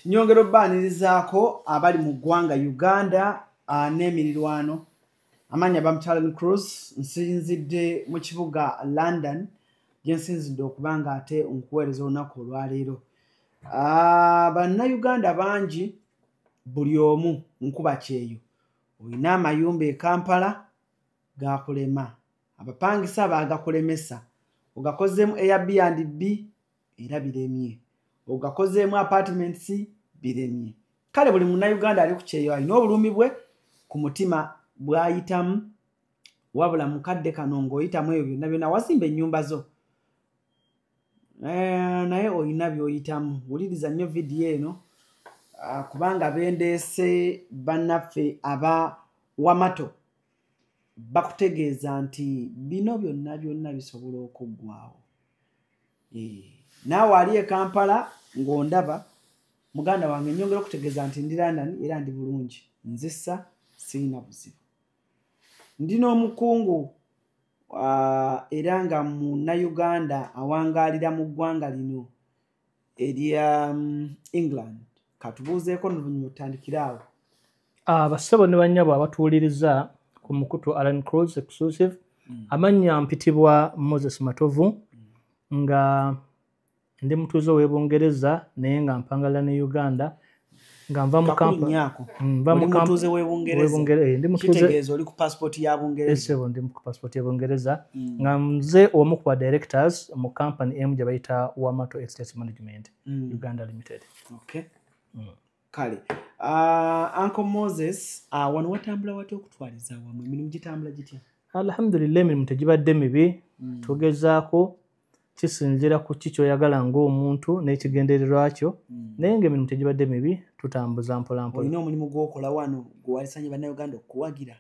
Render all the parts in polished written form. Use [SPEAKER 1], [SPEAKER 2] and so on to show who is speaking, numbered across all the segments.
[SPEAKER 1] Nyongero bbanirizaako abali mu ggwanga Uganda n'emirirwano amanya Bamutalen Cruz nsinzidde mu kibuga London gye nsinzidde okuba nga ate nkuweereza olunaku olwaleero. Bannayuganda bangi buli omu nkuba kyeyo. Olina amayumba e Kampala gaakulema, abapangisa baagakulemesa, ogakozeemu Airbnb era biremye, ogakozeemu apartments biremye. Kale buli munnayuganda ali ku kyeyo alina obulumi bwe ku mutima bw'ayitamu, wabula mukadde kano ng'oyitamu ebyo byonna byonna wazimba ennyumba zo naye olina by'oyitamu. Wuliriza nnyo vidiyo eno kubanga bendeese bannaffe aba Wamato bakutegeeza nti bino byonna byonna bisobola okuggwaawo. Naawe ali e Kampala ng'ondaba, muganda wange nnyongera okutegeeza nti ndi London era ndi bulungi, nzissa sirina buzibu. Ndi n'omukungu era nga munnayuganda awangaalira mu ggwanga lino erya England. Katubuuzeeko n'oluvannyuma tutandikire awo.
[SPEAKER 2] Bassebo ne bannyabo abatuwuliriza ku mukutu Alan Cruz Exclusive. Amannya mpitibwa Moses Matovu nga ndi mutuuze w'e Bungereza naye nga mpangalira ne Uganda nga nva mu Kampala.
[SPEAKER 1] Ndi mutuuze w'e Bungereza. Kitegeeza oli ku passport ya Bungereza.
[SPEAKER 2] Sebo ndi ku passport ya Bungereza nga nze omu ku ba directors mu company emu gye bayita Wamato Estate Management Uganda Limited.
[SPEAKER 1] Okay. Kale Uncle Moses wano watambula watya okutwaliza wammwe, emirimu gitambula gitya?
[SPEAKER 2] Alhamdulillah, emirimu tegibadde mibi. Tugezaako, kisinziira ku ki ky'oyagala ng'omuntu n'ekigendererwa kyo, naye ng'emirimu tegibadde mibi, tutambuza mpola mpola.
[SPEAKER 1] Olina omulimu gw'okola wano gwe walisanye bannayuganda okuwagira?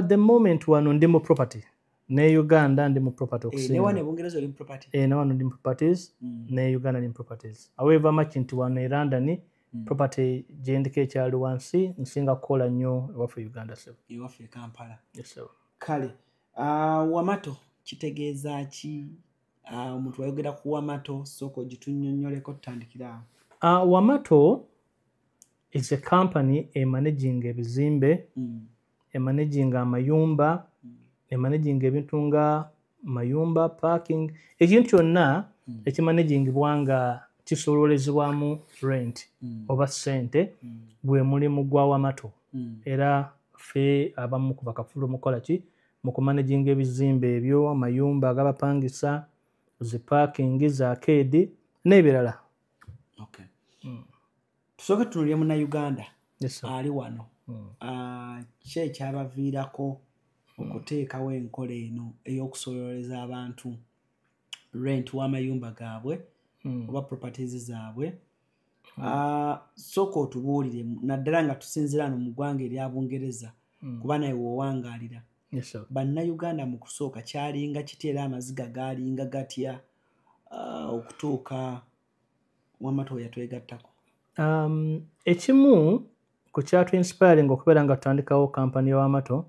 [SPEAKER 2] The moment wano ndi mu property ne Uganda ndi mu property okusinga.
[SPEAKER 1] Ne wano e Bungereza oli mu property?
[SPEAKER 2] Ne wano ndi mu properties ne Uganda ndi mu properties. However much nti wano e London property gye ndiko ekyali wansi nsinga kukola nnyo ewaffe Uganda.
[SPEAKER 1] Ewaffe e Kampala.
[SPEAKER 2] Yes sir.
[SPEAKER 1] Kale Wamato kitegeeza ki? Omuntu wayogera ku Wamato sooka ogitunnyonnyoleko tutandikira awo.
[SPEAKER 2] Wamato is a company emanaging ebizimbe, emanaging amayumba, emanaging ebintu nga mayumba, parking, ekintu kyonna ekimanagingibwa nga kisololezebwamu rent oba ssente gwe mulimu gwa Wamato. Era ffe abamu ku bakafulu mukola ki mu kumanaginga ebizimbe ebyo, amayumba ag'abapangisa, zi parking, za arcade n'ebirala.
[SPEAKER 1] Okay. Tusooke tutunuulire munnayuganda ali wano. Ki ekyabaviirako okuteekawo enkola eno ey'okusololeza abantu rent w'amayumba gaabwe oba properties zaabwe? Sooka otubuulire naddala nga tusinziira no mu ggwanga erya Bungereza kuba naye woowangaalira. Bannayuganda mu kusooka kyalinga kitya era amaziga gaalinga gatya okutuuka Wamato yatwegattako? Ekimu ku kyatu inspiring okubeera nga tutandikawo kampani ya Wamato,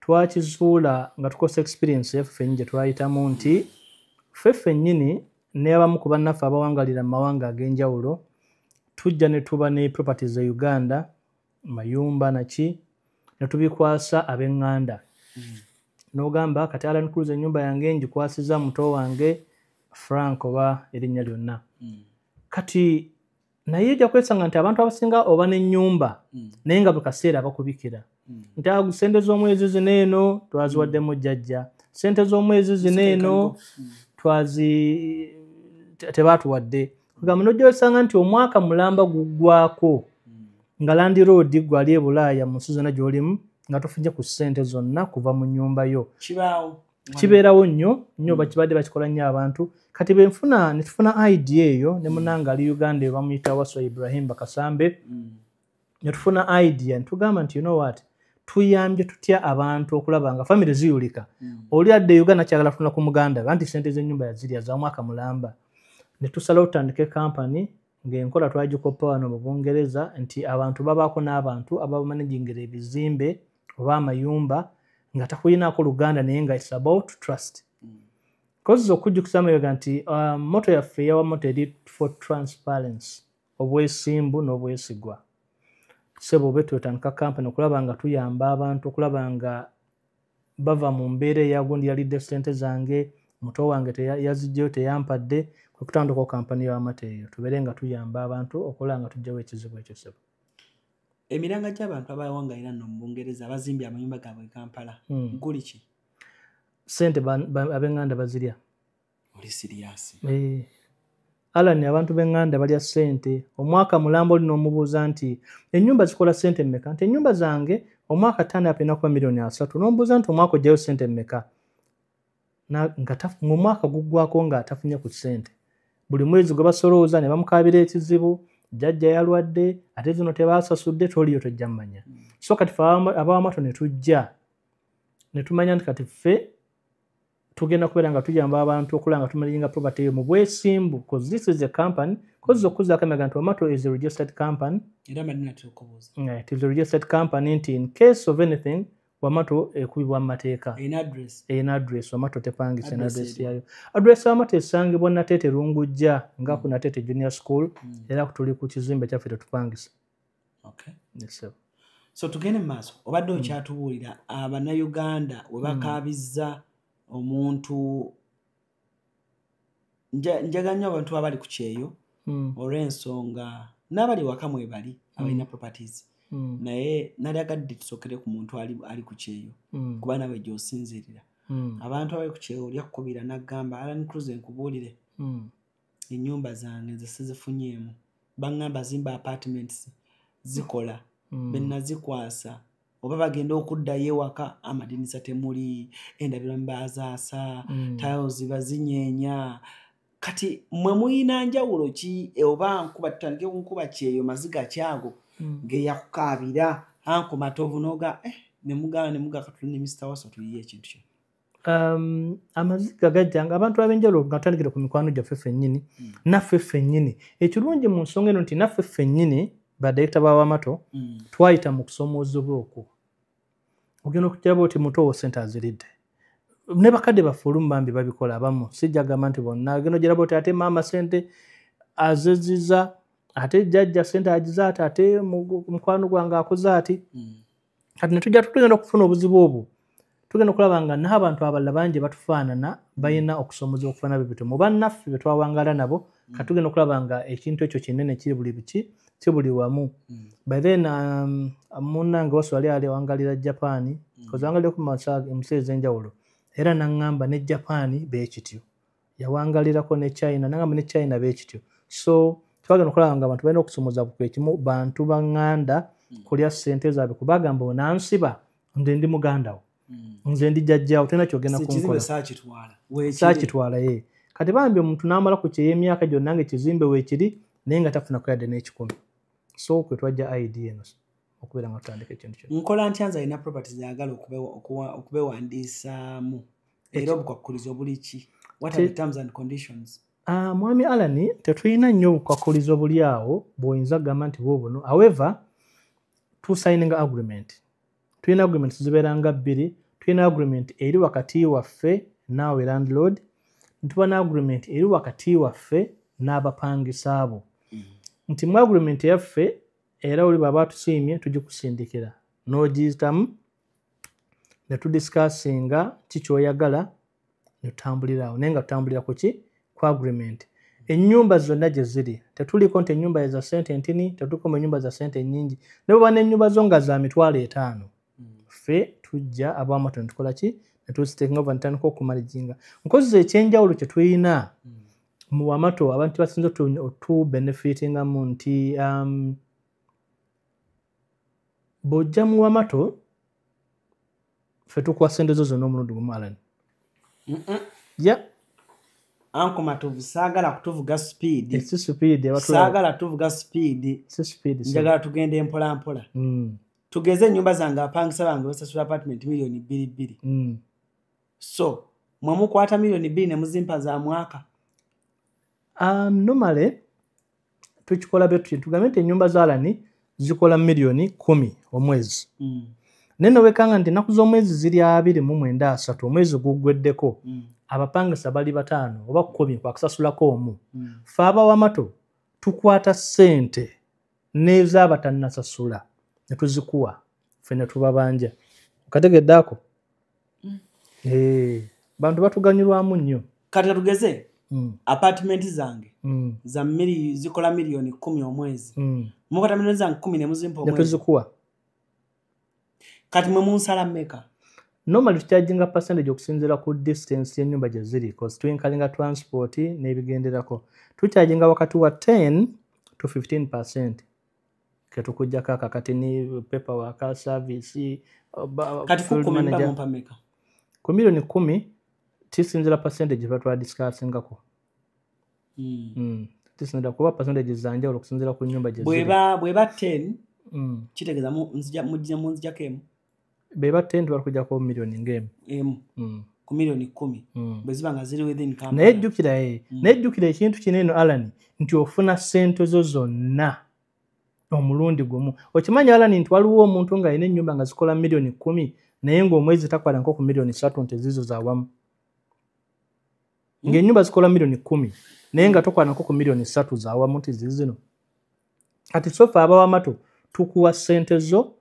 [SPEAKER 1] twakizuula nga tukosa experience yaffe ffennyini gye twayitamu nti ffe ffennyini n'abamu ku bannaffe abawangalira mu mawanga ag'enjawulo tujja ne tuba ne properties e Uganda, mayumba naki, ne tubikwasa ab'eŋŋanda. N'ogamba kati Alan Cruz ennyumba yange ngikwasiza muto wange Frank oba erinnya lyonna. Kati naye ejja kwesanga nti abantu abasinga oba n'ennyumba naye nga buli kaseera bakubikira nti sente z'omwezi zino eno twaziwaddemu jjajja, sente z'omwezi zino eno tebaatuwadde. Kugamba n'ojja osanga nti omwaka mulamba guggwako nga Land Road gwali e Bulaaya mu nsi zonna gy'olimu nga tofunye ku ssente zonna kuva mu nnyumba yo. Kibeerawo nnyo bakibadde bakikola nnyo abantu. Kati ne tufuna idea eyo ne munnange ali Uganda bamuyita Waswa Ibrahim Bakasambe, ne tufuna idea netugamba nti you know what, tuyambye tutya abantu okulaba nga family ziyulika. Oli adde Uganda kyagala kufuna ku muganda anti ssente z'ennyumba yazirya za mwaka mulamba. Ne tusalawo tutandike kampani ng'enkola twagikoppa wano mu Bungereza nti abantu babaako n'abantu abamanagingira ebizimbe oba amayumba nga takuyinaako Luganda naye nga it's about trust. Kozi okujjukiza amayoga nti moto yaffe ya Wamato eri for transparency.
[SPEAKER 2] obwesimbu n'obwesigwa. Sebo betu tutandika kampani okulaba nga tuyamba abantu, okulaba nga bava mu mbeera eyagundi yalidde ssente zange, muto wange yazijjayo teyampadde, kwe kutandika kampani y'amata eyo tubeere nga tuyamba abantu okulaba nga tujjawo ekizibu ekyo. Sebo
[SPEAKER 1] emiranga gy'abantu abawangaalira nno mu Bungereza abazimbye amayumba gaabwe e Kampala guli ki?
[SPEAKER 2] Ssente ab'enganda bazirya.
[SPEAKER 1] Oli siriyasi?
[SPEAKER 2] Alan, abantu b'enganda balya ssente. Omwaka mulamba oli n'omubuuza nti ennyumba zikola ssente mmeka? Nti ennyumba zange omwaka ttaano apena kuba milioni 3. N'omubuuza nti omwaka ojjayo ssente mmeka? Ng'omwaka guggwako nga atafunye ku ssente. Buli mwezi gwe basolooza ne bamukaabira ekizibu, jjajja yalwadde, ate zino tebaasasudde, toliyo tojja mmanya. So kati ffe ab'amato ne tujja ne tumanya nti kati ffe tugenda kubeera nga tuyamba abantu okulaba nga tumanyiinga property eyo mu bwesimbu, because this is a company, because okuzaako emega nti Wamato is a registered company.
[SPEAKER 1] Era Madina tukubuuza.
[SPEAKER 2] It is a registered company nti in case of anything Wamato ekubibwa mu mateeka. In address Wamato tepangisa in address yayo. Address Wamato esangibwa Nateete Rungujja nga ku Nateete Junior School era tuli ku kizimbe kyaffe tetupangisa.
[SPEAKER 1] Okay.
[SPEAKER 2] Yes,
[SPEAKER 1] so tugende mu maaso obadde okyatubuulira Abannayuganda we bakaabizza omuntu njaga nnyo abantu abali ku kyeyo olw'ensonga n'abali waka mwe bali abalina properties naye nalyagadde tusookere ku muntu ali ku kyeyo kuba nawe gy'osinzirira abantu abali ku kyeyo olyakukubira n'agamba Alan Cruz nkubuulire ennyumba zange nze sizifunyeemu baŋŋamba zimba apartments zikola bennazikwasa oba bagenda okuddayo ewaka amadinisa temuli, endabirwamu bazaasa, tiles bazinyeenya. Kati mwe muyina njawulo ki oba nkuba tutandike ku nkuba kyeyo maziga kyago geyakukaabira anko matovu noga ne muga katulinde Mr. Waso tuyiye ekintu kyo.
[SPEAKER 2] Amaziga gajjanga abantu abenjawulo nga tutandikira ku mikwano gyaffe ffennyini naffe ffennyini. Ekirungi mu nsonga eno nti naffe ffennyini badirekita ba Wamato twayita mu kusomoozebwa okwo. Ogenda okujjaba oti muto wo ssente aziridde. Ne bakadde baffe olumu bambi babikola abamu, sijja gamba nti bonna. Agenda ogiraba oti ate maama ssente azeziza, ate jjajja ssente agiza ate mukwano gwange akoze ati. Kati ne tugenda okufuna obuzibu obwo. Tugenda okulaba nga n'abantu abalala bangi batufaanana balina okusomoza okufaana bibito. Mu bannaffe be twawangala nabo kati tugenda okulaba nga ekintu ekyo kinene kiri buli biki kibuli wamu. By then munnange Waso ali awangalira Japan, kozangalira ku emuseezi enjawulo era n'aŋŋamba ne Japan beekityo, yawangalirako ne China n'aŋŋamba ne China beekityo. So twagenda okulaba nga abantu balina okusomoza kwekimu bantu baŋŋanda kulya ssente zaabwe kubagamba onansiba nze ndi muganda wo nze ndi jjajjaawo tolina kyogenda kunkola saakitwala ye. Kati bambi omuntu n'amala ku kyeyo emyaka gyonna nga ekizimbe weekiri naye nga tafuna kuyadde n'ekikumi. So kwe twajja idea eno okubeera nga tutandika ekintu kyo.
[SPEAKER 1] Nkola ntya nze alina properties ayagala okubewandiisaamu era obukwakkulizo buli ki? What are the terms and conditions?
[SPEAKER 2] Mwami Alan, tetulina nnyo obukwakkulizo buli awo bw'oyinza kugamba nti bwobuno. However, tusigning agreement. Tulina agreement zibeeranga bbiri. Tulina agreement eri wakati waffe naawe landlord. Tuba na agreement eri wakati waffe n'abapangisa abo. Nti mu agreement yaffe era oli baba tusiimye tugikusindikira n'ogiyitamu ne tudiscussinga kikyoyagala ne tutambulirawo naye nga tutambulira ku ki ku agreement. Ennyumba zonna gye ziri tetuliko nti ennyumba za ssente ntini, tetuliko mu ennyumba za ssente nnyingi. Ne bwe bana ennyumba zo nga za $5,000 ffe tujja ab'Wamato ne tukola ki ne tuziteeka over ntandika okumalijinga. Nkozi ekyenjawulo kye tulina mu Wamato abantu basinze otubenefitingamu nti bw'ojja mu Wamato ffe tukuwa ssente zo zonna omulundi gumu Alan.
[SPEAKER 1] Anko Matovu saagala kutuvuga speed.
[SPEAKER 2] Si speed.
[SPEAKER 1] Saagala tuvuga speed.
[SPEAKER 2] Si speed.
[SPEAKER 1] Njagala tugende mpola mpola. Tugeze ennyumba zange apangisa bange basasula apartment milioni 2. So mwe mukwata milioni 2 ne muzimpa za mwaka?
[SPEAKER 2] Normally tukikola betu tugambe nti ennyumba za Alan zikola milioni 10 omwezi. Neno wekanga nti ennaku z'omwezi ziri 29 omwezi guggweddeko abapangisa bali 5 oba 10 kwakusasulako omu. Ffe aba Wamato tukwata ssente n'ez'abatannasasula ne tuzikuwa ffe ne tubabanja okategedde ako bantu batuganyulwamu nnyo
[SPEAKER 3] kati tugeze apartment zange za zikola milioni 10 omwezi mukata milioni zange 10 ne muzimpa omwezi
[SPEAKER 2] tuzikuwa
[SPEAKER 3] kati mwe munsala mmeka
[SPEAKER 2] normally tucharginga percentage okusinziira ku distance y'ennyumba gye ziri cause twinkalinga transport n'ebigenderako tucharginga wakati wa 10 to 15% ketukujjako akakati ni paperwork service
[SPEAKER 3] kati kukumimba mpameka
[SPEAKER 2] ku milioni 10 tisinzira percentage batwa discussingako tisinzira kuba percentage zanje okusinzira ku nyumba gye ziri
[SPEAKER 3] bweba 10 kitegeza munzija kemu
[SPEAKER 2] beba 10 balikujja ku milioni ngemu
[SPEAKER 3] ku milioni 10 bweziba nga ziri within company
[SPEAKER 2] nejjukira ekintu kinene Alan nti ofuna sente zo zonna omulundi gumu okimanyi Alan nti waliwo omuntu nga alina ennyumba nga zikola milioni 10 naye ng'omwezi takwata nko ku milioni 3 nti zizo zawamu ng'ennyumba zikola milioni 10 naye nga tokwata nko ku milioni 3 zawamu nti zizino kati sofa abawamato tukuwa sente zo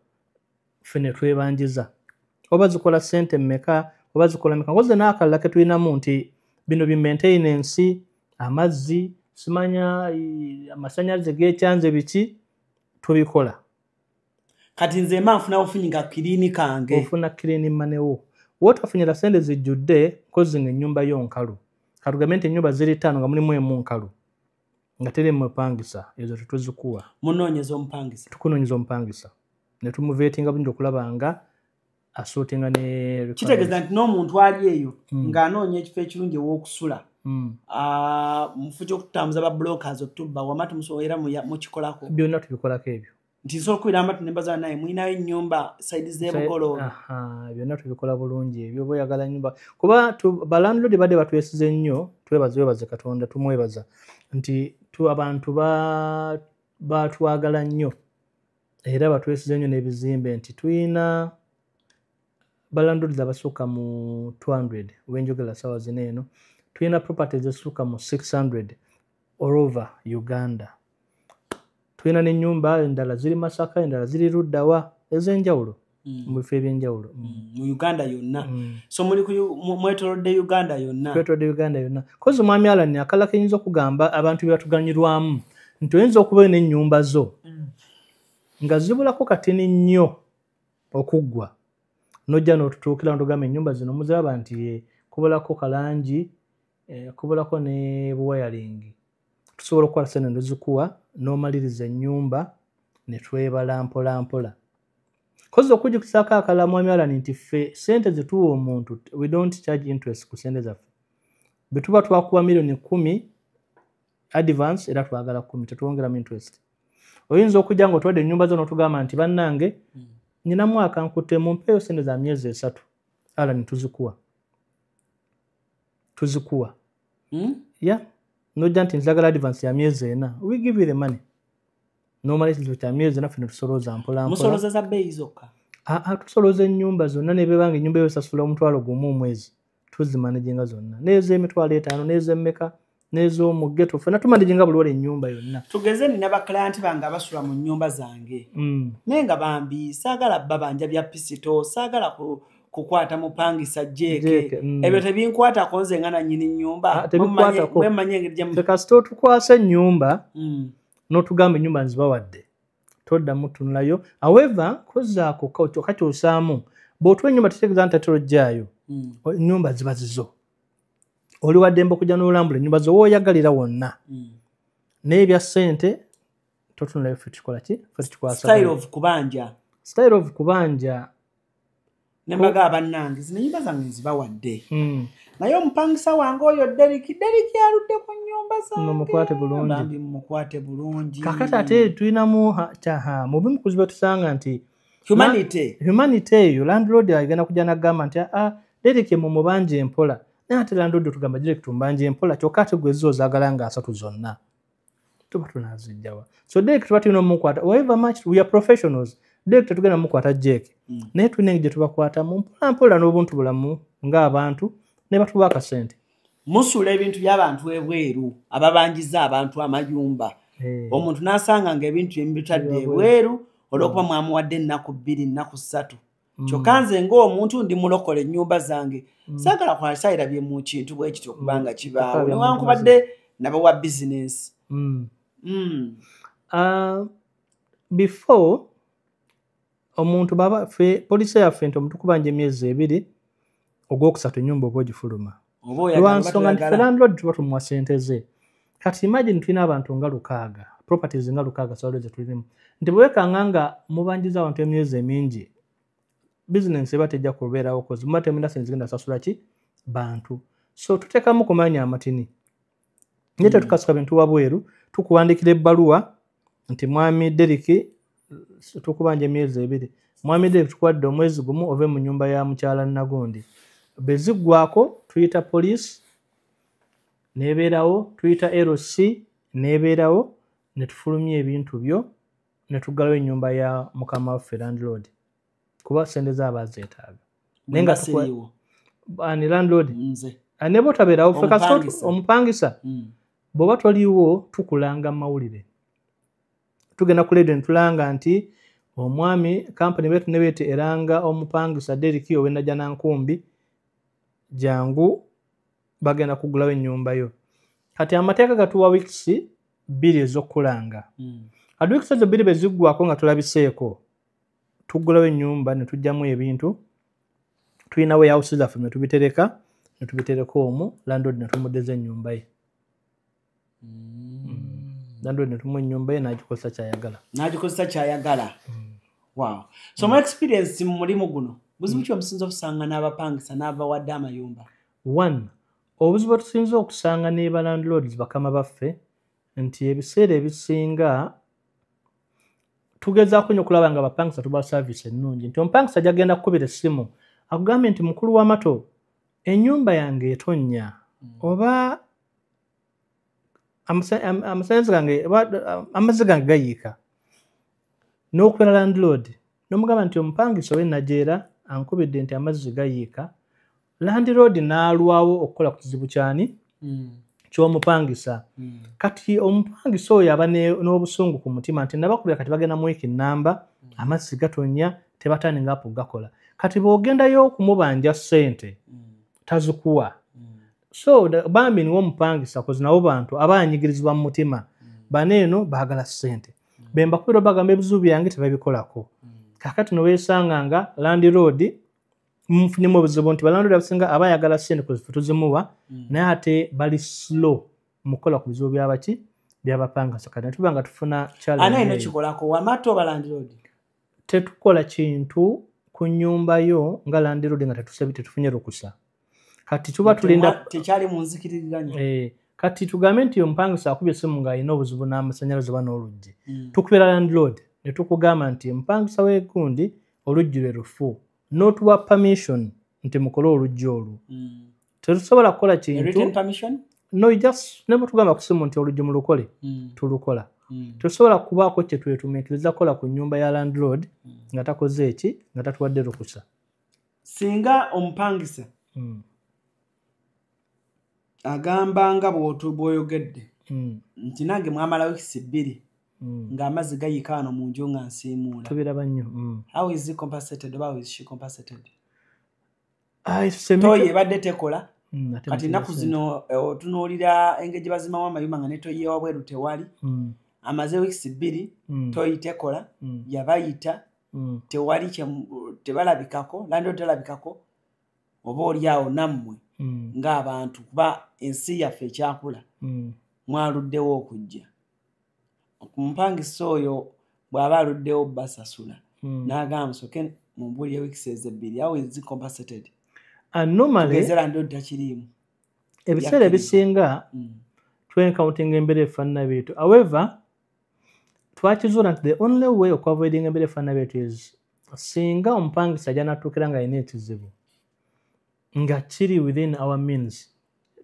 [SPEAKER 2] fene twebanjiza oba zikola sente mmeka oba zikola mmeka ngoze n'akalala ke tulinamu nti bino bi maintenance amazzi simanya amasanyalaze g'ekyanze biki tubikola
[SPEAKER 3] kati nze manfuna ofunyinga kilini kange
[SPEAKER 2] ofuna kilini manewo wotafunyira sente zijjudde kozi ng'ennyumba y'onkalu katugambe nti ennyumba ziri 5 nga mulimu emu nkalu nga tere mupangisa ezo tetuzikuwa
[SPEAKER 3] munoonyeza omupangisa
[SPEAKER 2] tukunoonyeza omupangisa ne tumuvetinga bulungi okulaba nga asootinga ne
[SPEAKER 3] kitegeeza nti n'omuntu ali eyo ng'anoonya ekifo ekirungi ew'okusula mufu ky'okutambuza ba brokers otubba wamatu musoera mukikolako
[SPEAKER 2] byonna tubikolako ebyo
[SPEAKER 3] nti nsobola okubira amatu ne mbaza naye mulinayo ennyumba saidi z'ebugoloobi
[SPEAKER 2] byonna tubikola bulungi ebyo oba oyagala nnyumba kuba balandlodi badde batwesize nnyo twebaze Katonda tumwebaza nti abantu batwagala nnyo era batwesize nnyo n'ebizimbe nti tuyina balandlodi abasukka mu 200 wenjogera sawa zino eno tuyina properties ezisukka mu 600 all over Uganda tuyina n'ennyumba endala ziri Masaka endala ziri Luddawa ez'enjawulo mu bifo ebyenjawulo
[SPEAKER 3] mu Uganda yonna so muli mwetolodde Uganda yonna
[SPEAKER 2] kozi mwami Alan akala kenyinza okugamba abantu bebatuganyirwamu nti oyinza okuba n'ennyumba zo nga zibulako katini nnyo okuggwa nojja n'otutuukira n'otugamba ennyumba zino muziraba nti kubulako kalangi kubulako ne buwayalingi tusobola okukola sente ndozikuwa n'omaliriza ennyumba ne twebala mpola kozi okujjukisaako akalala mwami Alan nti ffe sente zituwa omuntu we don't charge interest ku sente zaffe bwe tuba twakuwa milioni 10 advance era twagala 10 tetwongeramu interest oyinza okujja nga otwadde ennyumba zo n'otugamba nti bannange nina mwaka nkutte mumpeeyo sente za myezi 3 Alan tuzikuwa nojja nti nzagala advance ya myezi 4 we give you the money n'omalirizo kya myezi 4 ffe tusolooza mpola
[SPEAKER 3] musoloza za bbeeyi zokka
[SPEAKER 2] tusolooza ennyumba zonna ne bebanga ennyumba eyo esasula omutwalo gumu omwezi tuzimanaginga zonna n'ez'emitwalo 5 n'ez'emmeka n'ez'omuggeto ffenna tumanaginga buli wala ennyumba yonna
[SPEAKER 3] tugeze nina baklayanti bange abasula mu nnyumba zange naye nga bambi saagala babanja bya pisito saagala kukwata mupangisa jeeke ebyo tebinkwatako nze nga nannyini nnyumba mwemanye engeri gye
[SPEAKER 2] kasita otukwasa ennyumba n'otugamba ennyumba nzibawadde toddamu tunulayo however kozaako kakyosaamu bw'otuwa ennyumba tetegeeza nti tatero jjaayo ennyumba ziba zizo oli waddembe okujja n'olambula ennyumba zo wooyagalira wonna n'ebya ssente totunulayo ffe tukikola ki ffe tukikwasa style of kubanja
[SPEAKER 3] nembaga abannange zino ennyumba zange nzibawadde naye omupangisa wange oyo Deriki aludde ku nnyumba zange mukwate bulungi
[SPEAKER 2] kakati ate tulinamu mubimu kuziba tusanga nti humanity eyo landlord agenda kujja n'agamba nti Deriki mumubanja empola naye ate landlord tugamba Deriki tumbanja empola kyokka ate gwe zo zaagala nga 3 zonna tuba tunazijjawa so Deriki tuba tulina omukwata however much we are professionals Deriki tetugenda mukwata jeeke naye tulina engeri gye tubakwatamu mpola n'obuntu bulamu ng'abantu ne batuwa akasente
[SPEAKER 3] musula ebintu by'abantu ebweru ababanjiza abantu amayumba omuntu n'asanga ng'ebintu ebitadde ebweru olw'okuba mwamuwadde ennaku 2 ennaku 3 kyokka nze ng'omuntu ndi mulokole ennyumba zange saagala kwasayirabye mu kintu bwe kityo okubanga kibaawo newankubadde nabawa bizinensi.
[SPEAKER 2] Before omuntu baba poliisi yaffe nti omuntu kubanja emyezi 2 ogwokusatu ennyumba oba ogifuluma lwansonga nti ffe landlord tuba tumuwa ssente ze. Kati imagine tulina abantu nga 6 properties nga 6 sawole ze tulirimu nti bwekanga nga mubanjiza abantu emyezi emingi bizinensi eba tejja kubeerawo kozi muba temulina sente zigenda sasula ki bantu. So tuteekamu kumanya amatini naye tetukasuka bintu wabweru tukuwandikira ebbaluwa nti mwami Deriki tukubanja emyezi 2 mwami Deriki tukuwadde omwezi gumu ove mu nyumba ya mukyala Nagondi beziggwako tuyita police nebeerawo tuyita LC nebeerawo netufulumya ebintu byo netugalawo ennyumba ya mukama waffe landlord kuba sente z'abazeetaaga nenga ani landlord anebo tabeerawo ffe kasito omupangisa bw'oba toliiwo tukulanga mawulire tugenda ku radio netulanga nti omwami kampani betu ne beete eranga omupangisa Deriki ow'enajja Nankumbi jangu bagenda kugulawo ennyumba yo. Kati amateeka gatuwa weeks 2 ez'okulanga weeks ezo 2 beziggwako nga tulabiseeko tugulawo ennyumba ne tujjamu ebintu tulina warehouse zaffe ne tubitereka omwo landlord ne tumudeza ennyumba ye. Landlord ne tumuwa ennyumba ye n'agikozesa kyayagala. Wow.
[SPEAKER 3] So my experience mu mulimu guno buzibu ki omusinza okusanga n'abapangisa n'abawadde amayumba?
[SPEAKER 2] 1 obuzibu tusinza okusanga ne ba landlords bakama baffe nti ebiseera ebisinga tugezaako nnyo okulaba nga abapangisa tuba service ennungi nti omupangisa gyagenda kukubira essimu akugambye nti mukulu w'amato ennyumba yange etonnya oba amazzi gange gayiika n'okubeera landlord n'omugamba nti omupangisa ow'ennajeera ankubidde nti amazzi gayiika landlord n'alwawo okukola ku kizibu kyani ky'omupangisa. Kati omupangisa oyo aba n'obusungu ku mutima nti nabakubira kati bagenda mu wiiki nnamba amazzi gatonnya tebatandingapo gakola kati bw'ogendayo okumubanja ssente tazikuwa. So bambi niwo omupangisa kozi nabo bantu abanyigirizibwa mu mutima baneeno baagala ssente bembakubira bagamba ebizibu byange tebabikolako. Kakati noweesanga nga landlord mfunemu obuzibu nti balandlord abasinga abayagala ssente kozi ffe tuzimuwa naye ate bali slow mu kukola ku bizibu byabaki byabapangisa kati netuba nga tufuna
[SPEAKER 3] challenge. Ana ino kikolako wamato balandlord
[SPEAKER 2] tetukola kintu ku nnyumba yo nga landlord nga tetufunye lukusa kati tuba tulinda
[SPEAKER 3] tekyali mu nzikiririganya.
[SPEAKER 2] Kati tugambe nti omupangisa akubye essimu ng'alina obuzibu n'amasannyalaze oba n'oluggi tukubira landlord ne tukugamba nti omupangisa w'egundi oluggi lwe lufu n'otuwa permission nti mukole oluggi olwo tetusobola kukola kintu no just ne butugamba ku ssimu nti oluggi mulukole tulukola tetusobola kubaako kye twetumiikiriza kukola ku nnyumba ya landlord nga takoze eki nga tatuwadde lukusa.
[SPEAKER 3] Singa omupangisa agamba nga bw'oyogedde nti nange mwamala weeks 2 ng'amazzi gayiika wano mu nju nga nsiimuula
[SPEAKER 2] tubiraba nnyo.
[SPEAKER 3] How is he compensated oba how is she compensated?
[SPEAKER 2] Toyi
[SPEAKER 3] ebadde tekola kati ennaku zino otunuulira engeri gye bazimamu amayumba nga ne toyi wabweru tewali amaze weeks 2 toyi tekola yabayita tewali tebalabikako landlord talabikako oba oli awo nammwe ng'abantu kuba ensi yaffe ekyakula mwaluddewo okujja omupangisa oyo bw'aba aluddewo basasula n'agamba musoke mumbuulire weeks 2 how is he compensated?
[SPEAKER 2] Normally
[SPEAKER 3] landlord takiriimu
[SPEAKER 2] ebiseera ebisinga twencountinga embeera efaanana byetu however twakizuula nti the only way okuavoidinga embeera efaanana byetu is singa omupangisa janatuukira nga alina ekizibu nga kiri within our means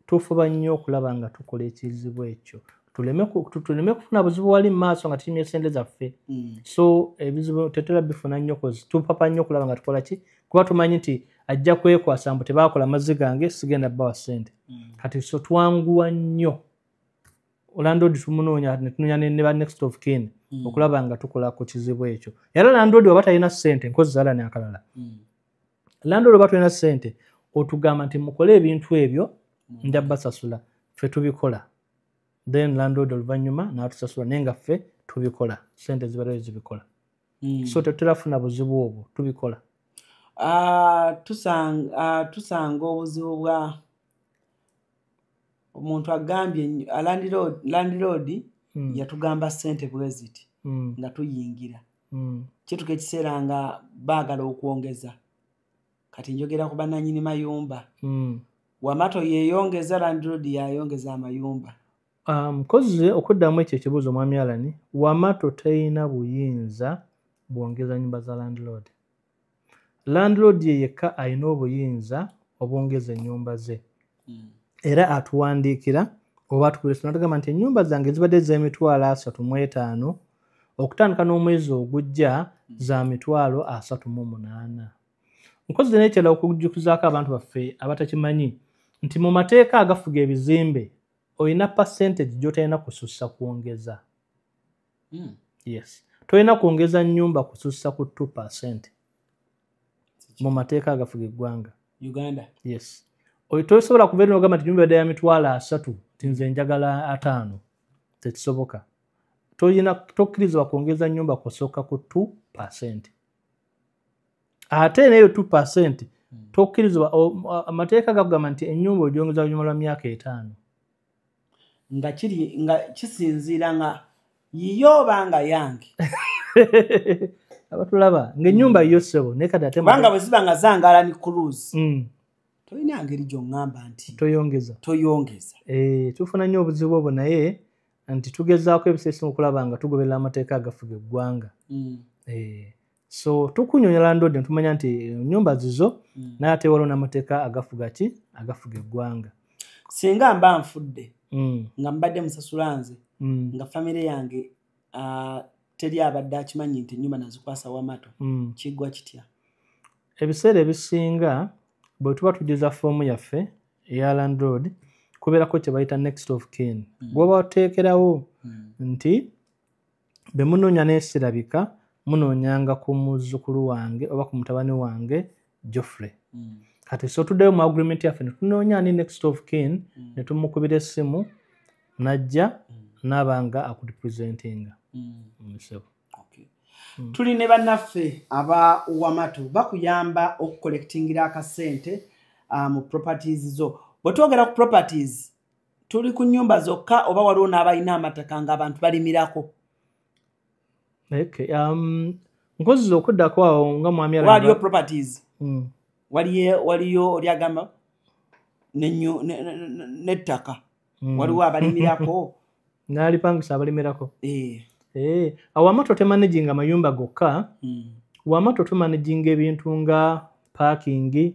[SPEAKER 2] tufuba nnyo okulaba nga tukola ekizibu ekyo tuleme kufuna buzibu wali mu maaso nga tulimye sente zaffe. So ebizibu tetera bifuna nnyo kozi tupapa nnyo okulaba nga tukola ki kuba tumanyi nti ajja kwekwasa mbu tebaakola mazzi gange sigenda bbawa ssente kati so twanguwa nnyo landlord tumunoonya netunoonya ne ba next of kin okulaba nga tukola ku kizibu ekyo. Era landlord oba talina ssente nkozi zaala ne akalala. Landlord oba talina ssente otugamba nti mukole ebintu ebyo nja basasula ffe tubikola. Then landlord oluvannyuma n'atusasula naye nga ffe tubikola ssente zibeerayo zibikola. So teturafuna buzibu obwo tubikola.
[SPEAKER 3] Tusanga obuzibu bwa omuntu agambye landlord yatugamba ssente bwe ziti nga tuyingira. Kituuka ekiseera nga baagala okwongeza. Kati njogera ku bannannyini mayumba. Wamato yeeyongeza, landlord yayongeza amayumba.
[SPEAKER 2] Mukozi okuddamu ekyo ekibuuzo mwami Alani, Wamato teyina buyinza bwongeza nnyumba za landlord. Landlord ye yekka alina obuyinza obwongeza ennyumba ze. Era atuwandiikira oba atukubira n'atugamba nti ennyumba zange zibadde z'emitwalo 35 okutandika n'omwezi ogujja za mitwalo 38. Mukozi neekera okujjukizaako abantu baffe abatakimanyi nti mu mateeka agafuga ebizimbe olina percentage gy'otalina kusussa kuwongeza. Yes. Tolina kwongeza nnyumba kusussa ku 2% mu mateeka agafuga eggwanga.
[SPEAKER 3] Uganda?
[SPEAKER 2] Yes. Tosobola kubeera n'ogamba nti nnyumba ya mitwalo 3 ti nze njagala 5. Tekisoboka. Tokkirizibwa kwongeza nnyumba kusooka ku 2%. Ate n'eyo 2% tokkirizibwa amateeka gagamba nti ennyumba ogyongeza oluvannyuma lwa myaka 5.
[SPEAKER 3] Nga kisinziira nga yiyo obanga yange.
[SPEAKER 2] Abatulaba ng'ennyumba yo ssebo naye kati ate
[SPEAKER 3] kubanga bwe ziba nga zangaala ni cruise. Tolina ngeri gy'oŋŋamba nti toyongeza.
[SPEAKER 2] Tufuna nnyo obuzibu obwo naye nti tugezaako ebiseera okulaba nga tugoberera amateeka agafuga eggwanga. So tukunyonya landlord ne tumanya nti ennyumba zizo naye ate waliwo n'amateeka agafuga ki? Agafuga eggwanga.
[SPEAKER 3] Singa mba nfudde nga mbadde musasula nze nga famire yange teri abadde akimanyi nti ennyumba nazikwasa Wamato, kiggwa kitya?
[SPEAKER 2] Ebiseera ebisinga bwe tuba tujjuza foomu yaffe eya landlord kubeerako kye bayita next of kin. Gw'oba oteekerawo nti be munoonya n'esirabika munoonyanga ku muzzukulu wange oba ku mutabani wange Geoffrey. Kati so tuddeyo mu agreement yaffe ne tunoonya ani next of kin ne tumukubira essimu n'ajja n'abanga akurepresentinga.
[SPEAKER 3] Tuli ne bannaffe aba Wamato bakuyamba okukolektingira akasente mu properties zo. Bwe twogera ku properties tuli ku nnyumba zokka oba waliwo n'abalina amataka ng'abantu balimirako?
[SPEAKER 2] Nkozi okuddako awo nga mwami Alani.
[SPEAKER 3] Waliyo properties. Waliyo olyagamba n'ettaka. Waliwo abalimirako.
[SPEAKER 2] N'alipangisa abalimirako. Wamato temanaginga amayumba gokka. Wamato tumanaginga ebintu nga parking.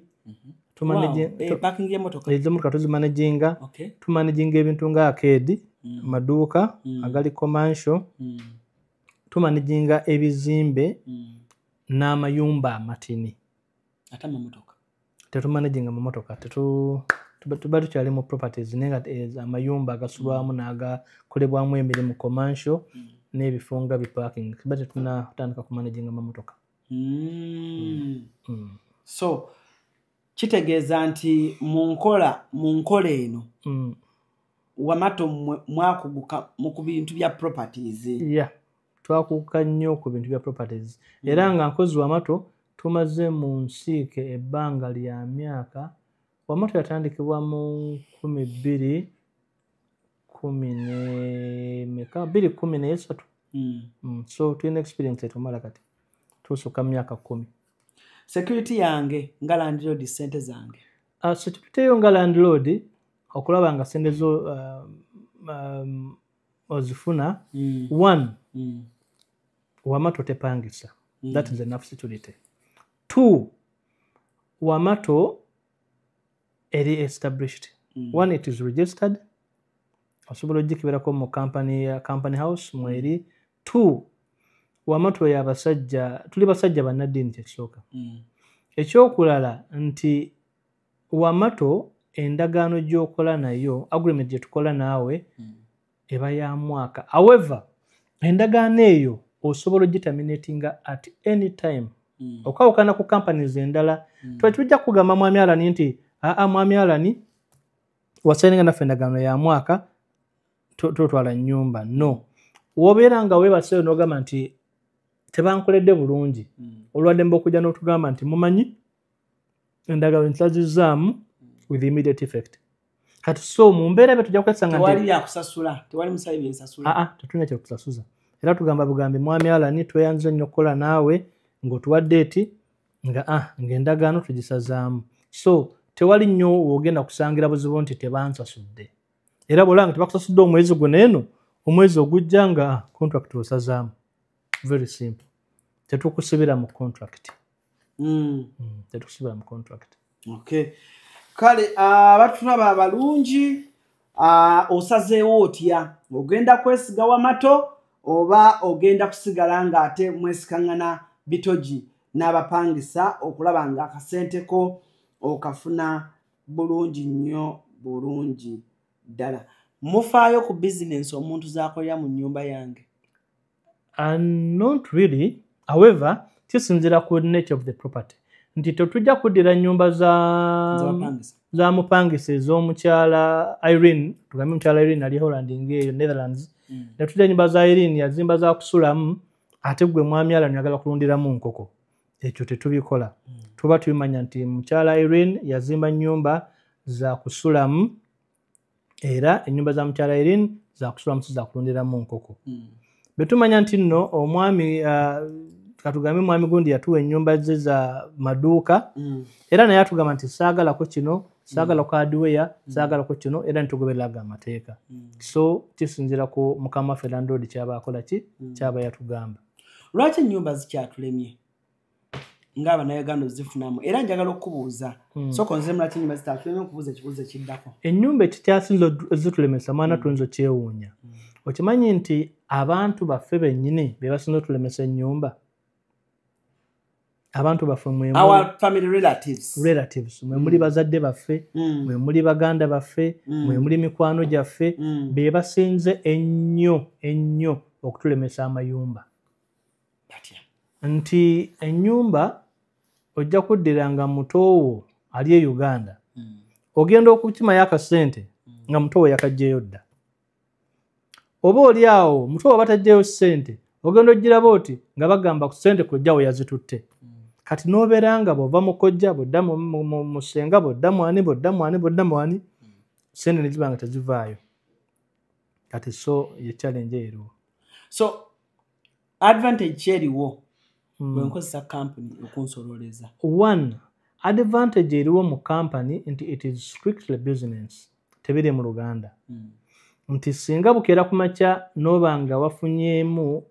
[SPEAKER 3] Parking y'emmotoka.
[SPEAKER 2] Ez'emmotoka tuzimanaginga. Tumanaginga ebintu nga arcade, maduuka agali commercial. Tumanaginga ebizimbe n'amayumba amatini.
[SPEAKER 3] Ate amamotoka
[SPEAKER 2] tetumanaginga amamotoka. Tuba tukyali mu properties naye nga amayumba agasulwamu n'agakolebwamu emirimu commercial n'ebifo nga biparking tuba tetunatandika kumanaginga amamotoka.
[SPEAKER 3] So kitegeeza nti mu nkola eno Wamato mwakuguka mu bintu bya properties.
[SPEAKER 2] Twakuguka nnyo ku bintu bya properties. Era nga nkozi Wamato tumaze mu nsiike ebbanga lya myaka. Wamato yatandikibwa mu 2013. So tulina experience etumala kati tusukka mu myaka 10.
[SPEAKER 3] Security yange nga landlord ssente zange.
[SPEAKER 2] Security yo nga landlord okulaba nga ssente zo ozifuna. One, Wamato tepangisa. That is enough security. Two, Wamato eri established. One, it is registered. Osobola ogikibirako mu company house mweri. Two, Wamato ya basajja, tuli basajja bannaddiini kyekisooka. Ekyokulala nti Wamato endagaano gy'okola nayo, agreement gye tukola naawe, eba ya mwaka. However, endagaano eyo osobola ogitaminatinga at any time. Okawukana ku companies endala tujja kugamba mwami Alani nti mwami Alani wasaininga naffe endagaano ya mwaka totwala nnyumba. No, wobeera nga weebaseeyo n'ogamba nti tebankoledde bulungi olwadde mba okujja n'otugamba nti mumanyi endagaano ntazizaamu with immediate effect. Kati so mu mbeera tujja kwesanga
[SPEAKER 3] tewali byakusasula, tewali musayi byensasula.
[SPEAKER 2] Tetulina kyekusasuza. Era tugamba bugambi mwami Alani tweyanze nnyo okukola naawe ng'otuwadde eti ng'endagaano tugisazaamu. So tewali nnyo wogenda kusangira buzibu nti tebansasudde. Era bw'olaba nga tebakusasudde omwezi guno eno, omwezi ogujja nga contract osazaamu. Very simple. Tetukusibira mu contract. Tetukusibira mu contract.
[SPEAKER 3] Okay. Kale abatulaba abalungi osazeewo otya? Ogenda kwesiga Wamato oba ogenda kusigala nga ate mwesikaŋŋana bitogi n'abapangisa okulaba nga akasente ko okafuna bulungi nnyo bulungi ddala? Mufaayo ku business omuntu z'akolera mu nnyumba yange?
[SPEAKER 2] Not really. However, kisinziira ku nature of the property. Nti tetujja kuddira nnyumba za mupangisa ez'omukyala Irene, tugambe omukyala Irene ali Holland ng'eyo Netherlands, ne tujja nnyumba za Irene yazimba za kusulamu ate gwe mwami Alani oyagala kulundiramu nkoko. Ekyo tetubikola. Tuba tubimanya nti mukyala Irene yazimba nnyumba za kusulamu era ennyumba za mukyala Irene za kusulamu si za kulundiramu nkoko. Betumanya nti nno omwami katugambe mwami gundi yatuwa ennyumba ze za maduuka era naye atugamba nti saagalako kino, saagalako hardware, saagalako kino era nitugobereraga amateeka. So kisinziira ku mukama waffe landlord kyaba akola ki, kyaba yatugamba.
[SPEAKER 3] Lwaki ennyumba zikyatulemye ng'Abannayuganda ozifunamu? Era njagala okubuuza sooka nze mulaki ennyumba zitatulemye okubuuza ekibuuzo ekiddako.
[SPEAKER 2] Ennyumba ekikyasinza zitulemesa mwana tuyinza okyewuunya. Okimanyi nti abantu baffe bennyini be basinza otulemesa ennyumba? Abantu baffe
[SPEAKER 3] our family relatives
[SPEAKER 2] mwe muli bazadde baffe, mwe muli baganda baffe, mwe muli mikwano gyaffe, be basinze ennyo okutulemesa amayumba. Nti ennyumba ojja kuddiranga mutoowo ali e Uganda, ogenda okukimayo akasente nga mutoowo yakajjeyo dda. Oba oli awo mutoowo batagjeyo ssente, ogenda ogiraba oti nga bagamba ku ssente kojjawo yazitutte. Kati n'obeera nga bw'ova mu kojja bw'odda mu ssenga bw'odda mu ani ssente ne ziba nga tezivaayo. Kati so ye challenge eriwo.
[SPEAKER 3] So advantage kyeriwo bwe nkozesa company okunsololeza?
[SPEAKER 2] One, advantage eriwo mu company nti it is strictly business, tebiri mu Luganda. Nti singa bukeera ku makya n'oba nga wafunyeemu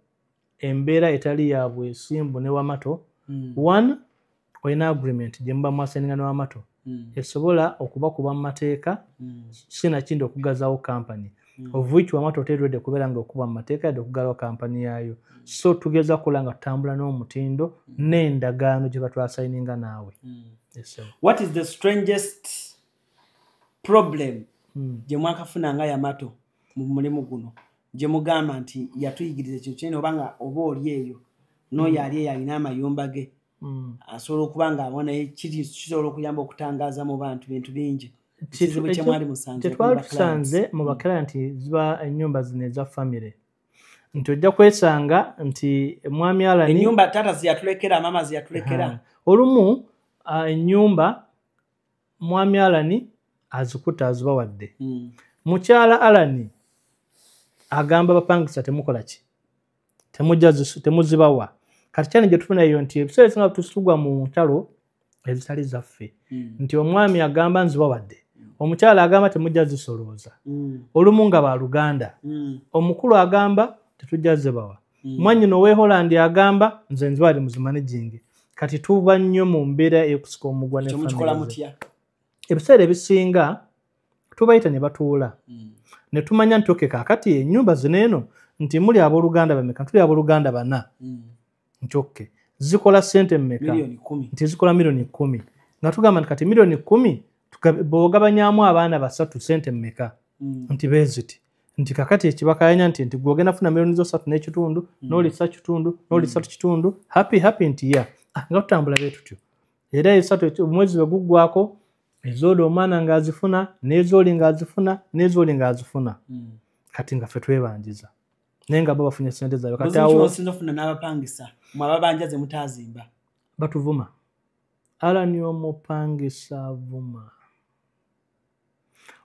[SPEAKER 2] embeera etali ya bwesimbu ne Wamato, one, olina agreement gye muba mwasaininga ne Wamato esobola okubakuba mu mateeka, sinakindi okugazaawo company of which Wamato oteeredde okubeera nga okuba mu mateeka yadde okugalawo company yaayo. So tugeza kukola nga tutambula n'omutindo n'endagaano gye batwasaininga naawe.
[SPEAKER 3] What is the strangest problem gye mwakafuna nga Yamato mu mulimu guno gye mugamba nti yatuyigiriza ekyo kyene, oba oli eyo n'oyo ali eyo alina amayumba ge asobola okuba nga abona kisobola okuyamba okutangaaza mu bantu bintu bingi? Kizibu kye mwali musanze?
[SPEAKER 2] Tetwali tusanze mu bakala nti ziba ennyumba zino eza family. Nti ojja kwesanga nti mwami Alani
[SPEAKER 3] ennyumba taata ziyatulekera, mama ziyatulekera.
[SPEAKER 2] Olumu ennyumba mwami Alani azikuta azibawadde. Mukyala Alani agamba bapangisa temukola ki, temuzibawa. Kati kyane gye tufuna eyo nti ebiseera ebisinga tusitugwa mu ntalo ezitali zaffe. Nti omwami agamba nzibawadde, omukyala agamba temujja zisolooza. Olumu nga baluganda, omukulu agamba tetujja zibawa. Mwannyina ow'e Holland agamba nze nzibawadde muzimanaging. Kati tuba nnyo mu mbeera eyokusika omugwa ne family. Ebiseera ebisinga tubayita ne batuula ne tumanya nti oke kaakati ennyumba zino eno nti muli abooluganda bameka, tuli abooluganda 4 nti oke zikola ssente mmeka? Nti zikola $10,000,000. Nga tugamba nti kati $10,000,000 bw'ogabanyaamu abaana 3 ssente mmeka? Nti beeziti. nti kakati ekibakayanya nti gwogenda funa milioni zo 3 n'ekitundu n'olisa kitundu n'olisa kitundu happy nti ya nga tutambula bwe tutyo era esatu omwezi bwe guggwako ezooli omwana ng'azifuna n'ezooli ng'azifuna n'ezooli ng'azifuna kati nga ffe twebanjiza naye nga bo bafunye ssente zaabwe kati awo
[SPEAKER 3] osinza ofuna n'abapangisa mwe ababanja ze mutaazimba
[SPEAKER 2] batuvuma alani omupangisa vuma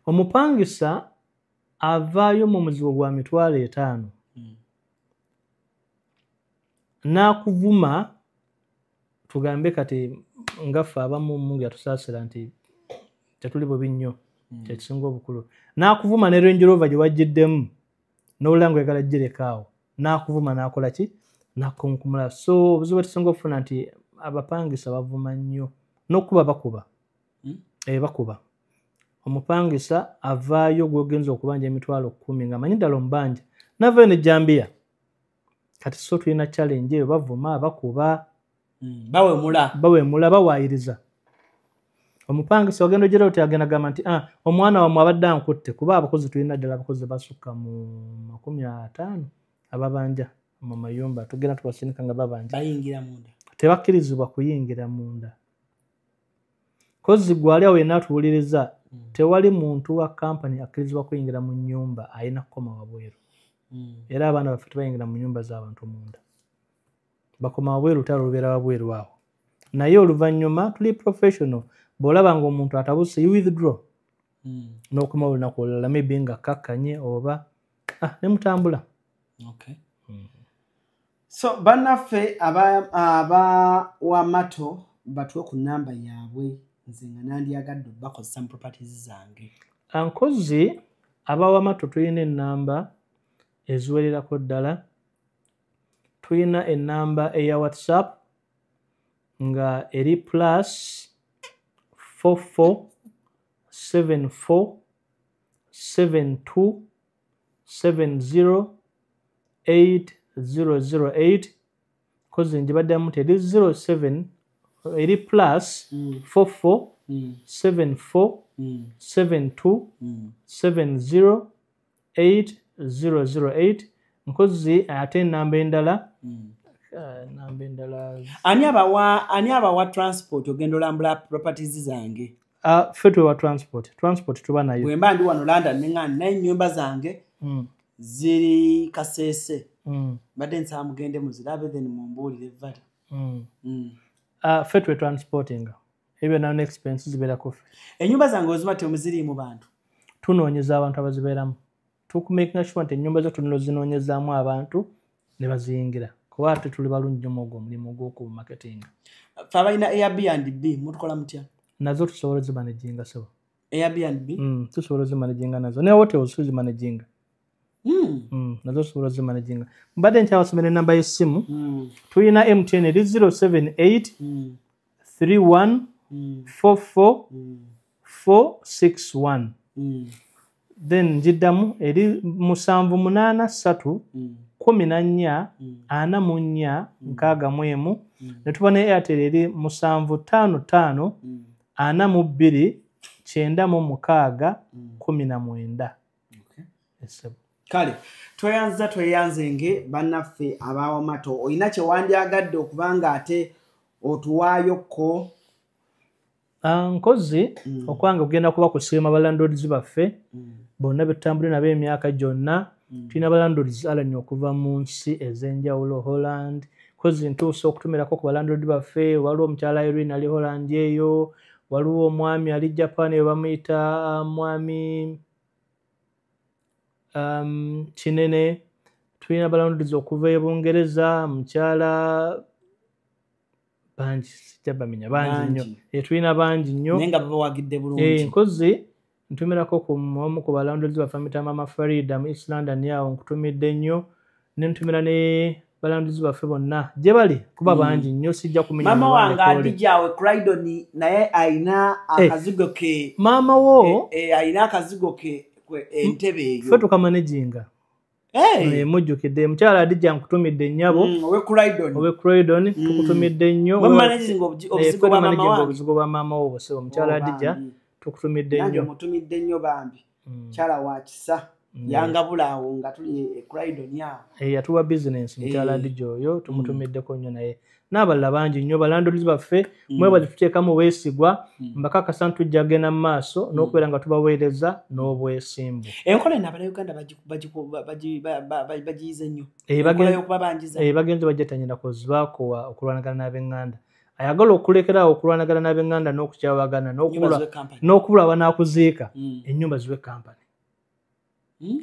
[SPEAKER 2] omupangisa avaayo mu muzigo gwa 5,000 n'akuvuma tugambe kati ngaffe abamu mungu yatusaasira nti tetuli bubi nnyo kyekisinga obukulu n'akuvuma ne Range Rover gye wajjiddemu n'olula ng'oyagala girekaawo n'akuvuma n'akola ki n'akunkumula so obuzibu tusinga okufuna nti abapangisa bavuma nnyo n'okuba bakuba bakuba omupangisa avaayo gw'ogenza okubanja 10,000 ng'amanyi ddala omubanja navaayo ne Jambiya kati so tulina challenge eyo bavuma bakuba bawemula bawaayiriza omupangisa ogenda ogira oti agenda gamba nti omwana wamwe abadde ankutte kuba abakozi tulina ddala abakozi basukka mu 50 ababanja mu mayumba tugenda tubasinika nga babanja
[SPEAKER 3] bayingira munda
[SPEAKER 2] tebakkirizibwa kuyingira munda kozi gwali awo yenna atuwuliriza tewali muntu wa kampani akkirizibwa kuyingira mu nnyumba ayina kukoma wabweru era abaana baffe tebayingira mu nnyumba z'abantu munda bakoma wabweru talo lubeera wabweru awo naye oluvannyuma tuli professional bw'olaba ng'omuntu atabuse you withdraw n'okuma olunaku olulala maybe nga kakkanye oba ne mutambula
[SPEAKER 3] so bannaffe aba wamato batuwe ku nnamba yaabwe nze nga nandyagadde bakozesa mu properties zange
[SPEAKER 2] nkozi aba wamato tulina ennamba eziwererako ddala tulina ennamba eya WhatsApp nga eri +44 74 72 70 8008 kozi njibaddamu teri 07 eri +44 74 72 70 8008 nkozi ate ennamba endala
[SPEAKER 3] ani abawa transport ogenda olambula properties zange
[SPEAKER 2] ffe tuwa transport tuba nayo
[SPEAKER 3] bwe mba ndi wano London neŋŋaani naye ennyumba zange ziri Kasese mbadde nsaba mugende muzirabe then mumbuulire vale
[SPEAKER 2] ffe twe transportinga ebyo nayo n'expense zibeerako ffe
[SPEAKER 3] ennyumba zange ozima temuziriimu bantu
[SPEAKER 2] tunoonyeza abantu abazibeeramu tukumakinga sure nti ennyumba zo tulina ozinoonyezaamu abantu ne baziyingira kuba ate tuli balungi nnyo mu ogwo omulimu ogw'oku marketing
[SPEAKER 3] ffe abalina Airbnb mutukola mutya
[SPEAKER 2] nazo tusobola zimanaginga sebo
[SPEAKER 3] Airbnb
[SPEAKER 2] tusobola zimanaginga nazo ne hotels tuzimanaginga nazo tusobola zimanaginga mbadde nkyawasomera ennamba y'essimu tulina MTN eri 078 31 44 461 then njiddamu eri 783 14 44 61 ne tuba ne Airtel eri 755 42 9 19
[SPEAKER 3] kale tweyanzenge bannaffe abawamato olina kyewandyagadde okubanga ate otuwaayokko
[SPEAKER 2] nkozi okwanga kugenda kuba kusiima abalandlords baffe bonna betutambule nabo emyaka gyonna tulina abalandlords alani okuva mu nsi ez'enjawulo Holland kozi ntuusa okutumirako ku balandlord baffe waliwo omukyala Irene ali Holland eyo waliwo omwami ali Japan eyo bamuyita mwami Kinene tulina abalandlords okuva e Bungereza mukyala bangi sijabamenya bangi nnyo tulina bangi nnyo
[SPEAKER 3] naye nga babawagidde bulungi
[SPEAKER 2] nkozi ntumirako omu ku balandlords baffe amuyita Mama Farida mu East London yawo nkutumidde nnyo ne ntumira ne balandlords baffe bonna gye bali kuba bangi nnyo sijja kumenya
[SPEAKER 3] mama wange adijaawe Croydon naye ayina akazigo ke
[SPEAKER 2] mama wo
[SPEAKER 3] ayina akazigo ke entebe eyo
[SPEAKER 2] ffe tukamanaginga mujjukidde mukyala adijja nkutumidde nnyabo owe Croydon tukutumidde nnyo obuzigo bwa maama wo omukyala adijja tukutumidde nnyo
[SPEAKER 3] mutumidde nnyo bambi kyala wa kisa yangabula awo nga tuli Croydon awo
[SPEAKER 2] yatuwa business mukyala Dijo oyo tumutumiddeko nnyo naye n'abalala bangi nnyo balandolizi baffe mwebaze tuteekamu weesigwa mbakakasa tujja genda mu maaso n'okubeera nga tubaweereza n'obwesimbu
[SPEAKER 3] enkola eno Abannayuganda bagiyize nnyo
[SPEAKER 2] bagenze bajjatanyira kuzibaako okulwanagana n'ab'eŋŋanda ayagala okulekeraawo okulwanagana n'ab'eŋŋanda n'okukyawagana n'okubula abanaakuziika ennyumba ziwe kampani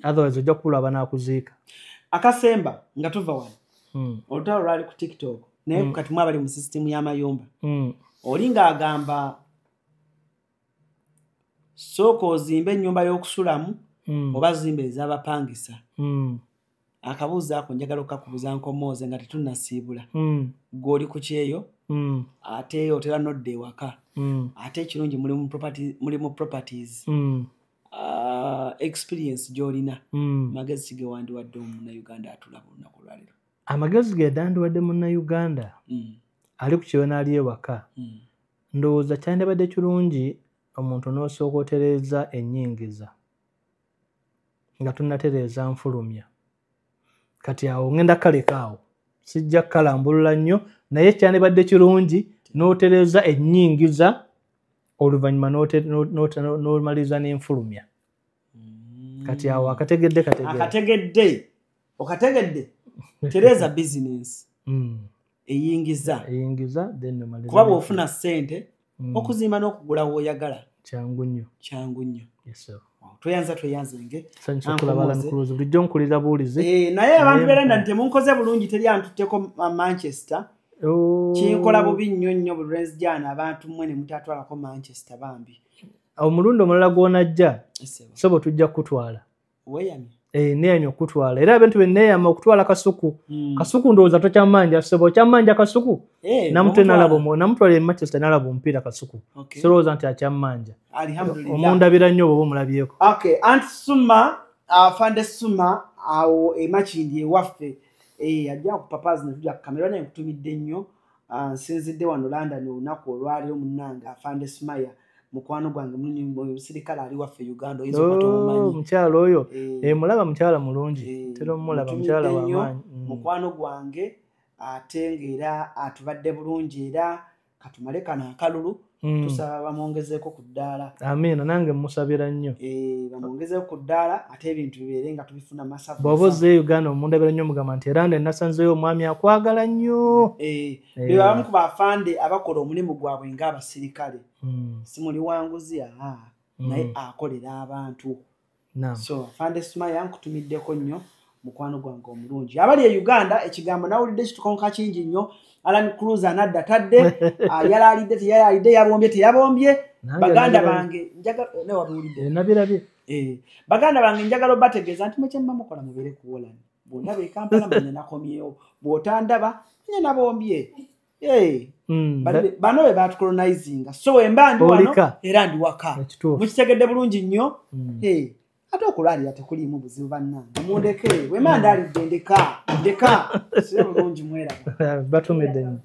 [SPEAKER 2] otherwise ojja kubula abanaakuziika
[SPEAKER 3] akasemba nga tuva wano olutalo lwali ku TikTok naye kati mwe abali mu sisitemu y'amayumba oli ng'agamba sooka ozimbe ennyumba y'okusulamu oba zimba ez'abapangisa akabuuzo ako njagala okukakubuuza nkomooze nga tetunnasiibula gw'oli ku kyeyo ate otera nodda ewaka ate ekirungi mulimu properties experience gy'olina magezi ge wandiwadde omunnayuganda atulaba olunaku lwaliro
[SPEAKER 2] amagezi ge dandiwadde munnayuganda ali ku kyeyo n'ali ewaka ndowooza kyandibadde kirungi omuntu n'osooka otereeza ennyingiza nga tunnatereeza nfulumya kati awo ngenda kalekaawo sijja kalambulula nnyo naye kyandibadde kirungi n'otereeza ennyingiza oluvannyuma n'omaliriza n'enfulumya kati awo akategedde tereeza business eyingiza kuba bw'ofuna ssente okuzimba n'okugula w'oyagala kyangu nnyo
[SPEAKER 3] tweyanze
[SPEAKER 2] bulijjo nkuliza buulizi
[SPEAKER 3] naye abantu berenda nti temunkoze bulungi teri antutteko Manchester kinkola bubi nnyo nnyo bulwenzi jana abantu mmwe ne mutatwalako Manchester bambi
[SPEAKER 2] omulundi omulala gw'onajja sobo tujja kutwala
[SPEAKER 3] weyamye
[SPEAKER 2] neyamye okutwala era abantu beneyama okutwala kasuku ndowooza tokyamanja sobo kyamanja kasuku namutwala e Manchester nalaba omupiira kasuku solowooza nti akyamanja omundabira nnyo oba omulabyeko
[SPEAKER 3] anti Suma afande Suma awo emakindi ewaffe ajja ku papazi ne tujja ku kamera naye nkutumidde nnyo nsinzidde wano London olunaku olwaliro munnanga afande Sumaya mukwano gwange musirikale ali waffe Uganda oyinza okatomumanyi
[SPEAKER 2] mukyala oyo mulaba mukyala mulungi tera omulaba mukyala w'amaanyi
[SPEAKER 3] mukwano gwange ate ng'era atubadde bulungi era katumale kano akalulu tusaba bamwongezeeko ku ddaala
[SPEAKER 2] amiina nange musabira nnyo
[SPEAKER 3] bamwongezeeko ku ddaala ate ebintu bibeere nga tubifuna masafu
[SPEAKER 2] bw'oba ozze Uganda omundabira nnyo mugamba nti era nde nasanzeyo omwami akwagala nnyo
[SPEAKER 3] be bamu ku bafande abakola omulimu gwabwe ng'abasirikale simuli wanguzi naye akolera abantu so afande Sumaya nkutumiddeko nnyo mukwano gwange omulungi abali e Uganda ekigambo nawulidde kitukonka kingi nnyo Alan Cruiser nadda tadde yalalidde teyalalidde yabombye teyabombye baganda bange njagala ne wabulidde
[SPEAKER 2] nabirabye
[SPEAKER 3] baganda bange njagala obategeeza nti mwe mukola mubere kuwola bonna be Kampala manye nakomyewo bw'otandaba manye nabombye bano be batukolonizinga so emba ndi wano era ndi waka mukitegedde bulungi nnyo ate okulwalira tekuliimu buzibu bannange mundeke wema ndalidde ndeka sire bulungi mweraba
[SPEAKER 2] batumidde nnyo